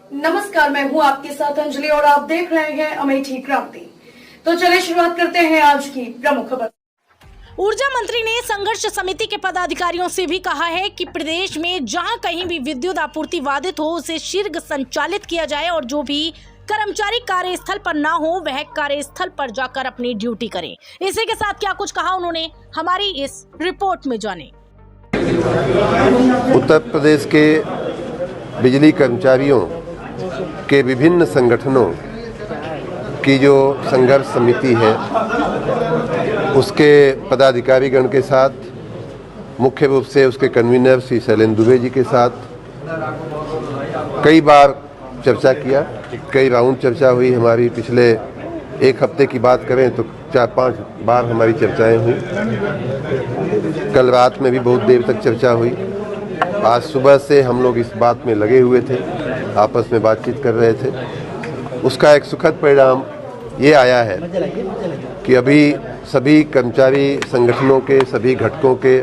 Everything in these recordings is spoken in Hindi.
नमस्कार, मैं हूं आपके साथ अंजलि और आप देख रहे हैं अमेठी क्रांति। तो चलिए शुरुआत करते हैं आज की प्रमुख खबर। ऊर्जा मंत्री ने संघर्ष समिति के पदाधिकारियों से भी कहा है कि प्रदेश में जहां कहीं भी विद्युत आपूर्ति बाधित हो उसे शीघ्र संचालित किया जाए और जो भी कर्मचारी कार्यस्थल पर ना हो वह कार्यस्थल पर जाकर अपनी ड्यूटी करें। इसी के साथ क्या कुछ कहा उन्होंने, हमारी इस रिपोर्ट में जानें। उत्तर प्रदेश के बिजली कर्मचारियों के विभिन्न संगठनों की जो संघर्ष समिति है उसके पदाधिकारीगण के साथ, मुख्य रूप से उसके कन्वीनर श्री शैलेंद्र दुबे जी के साथ कई बार चर्चा किया, कई राउंड चर्चा हुई। हमारी पिछले एक हफ्ते की बात करें तो 4-5 बार हमारी चर्चाएं हुई। कल रात में भी बहुत देर तक चर्चा हुई। आज सुबह से हम लोग इस बात में लगे हुए थे, आपस में बातचीत कर रहे थे। उसका एक सुखद परिणाम ये आया है कि अभी सभी कर्मचारी संगठनों के सभी घटकों के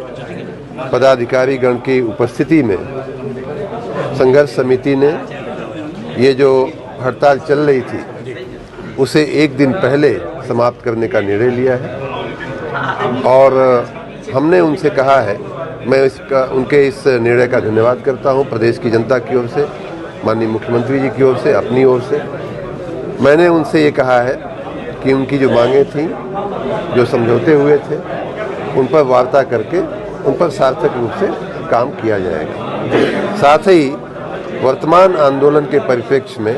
पदाधिकारी गण की उपस्थिति में संघर्ष समिति ने ये जो हड़ताल चल रही थी उसे एक दिन पहले समाप्त करने का निर्णय लिया है और हमने उनसे कहा है, मैं उनके इस निर्णय का धन्यवाद करता हूं प्रदेश की जनता की ओर से, माननीय मुख्यमंत्री जी की ओर से, अपनी ओर से। मैंने उनसे ये कहा है कि उनकी जो मांगें थीं, जो समझौते हुए थे, उन पर वार्ता करके उन पर सार्थक रूप से काम किया जाएगा। साथ ही वर्तमान आंदोलन के परिप्रेक्ष्य में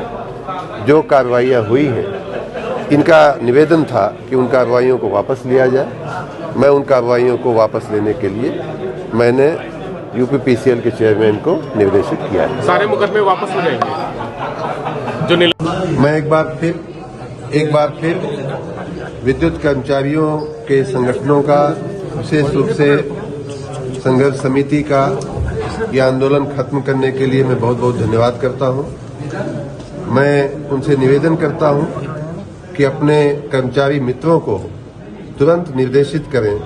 जो कार्रवाइयाँ हुई हैं, इनका निवेदन था कि उन कार्रवाइयों को वापस लिया जाए। मैं उन कार्रवाइयों को वापस लेने के लिए मैंने यूपीपीसीएल के चेयरमैन को निर्देशित किया है। सारे मुकदमे वापस हो जाएंगे जो मैं एक बार फिर विद्युत कर्मचारियों के संगठनों का, विशेष रूप से संघर्ष समिति का ये आंदोलन खत्म करने के लिए मैं बहुत बहुत धन्यवाद करता हूं। मैं उनसे निवेदन करता हूं कि अपने कर्मचारी मित्रों को तुरंत निर्देशित करें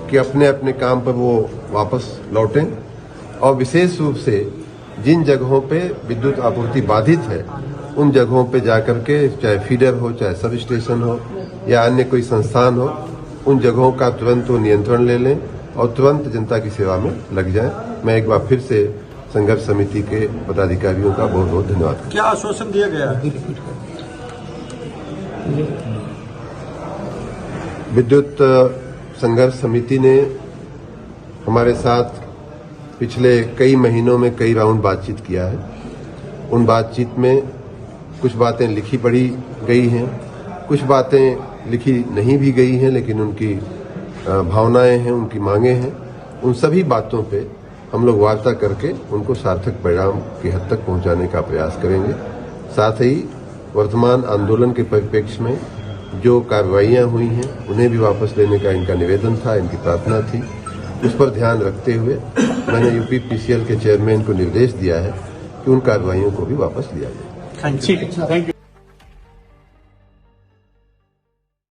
कि अपने अपने काम पर वो वापस लौटें और विशेष रूप से जिन जगहों पे विद्युत आपूर्ति बाधित है उन जगहों पे जाकर के, चाहे फीडर हो, चाहे सब स्टेशन हो या अन्य कोई संस्थान हो, उन जगहों का तुरंत वो नियंत्रण ले लें और तुरंत जनता की सेवा में लग जाएं। मैं एक बार फिर से संघर्ष समिति के पदाधिकारियों का बहुत बहुत धन्यवाद करता हूं। क्या आश्वासन दिया गया? विद्युत संघर्ष समिति ने हमारे साथ पिछले कई महीनों में कई राउंड बातचीत किया है। उन बातचीत में कुछ बातें लिखी पढ़ी गई हैं, कुछ बातें लिखी नहीं भी गई हैं, लेकिन उनकी भावनाएं हैं, उनकी मांगें हैं। उन सभी बातों पे हम लोग वार्ता करके उनको सार्थक परिणाम की हद तक पहुंचाने का प्रयास करेंगे। साथ ही वर्तमान आंदोलन के परिप्रेक्ष्य में जो कार्रवाइयां हुई हैं उन्हें भी वापस लेने का इनका निवेदन था, इनकी प्रार्थना थी। उस पर ध्यान रखते हुए मैंने यूपीपीसीएल के चेयरमैन को निर्देश दिया है कि उन कार्रवाइयों को भी वापस लिया जाए। Thank you.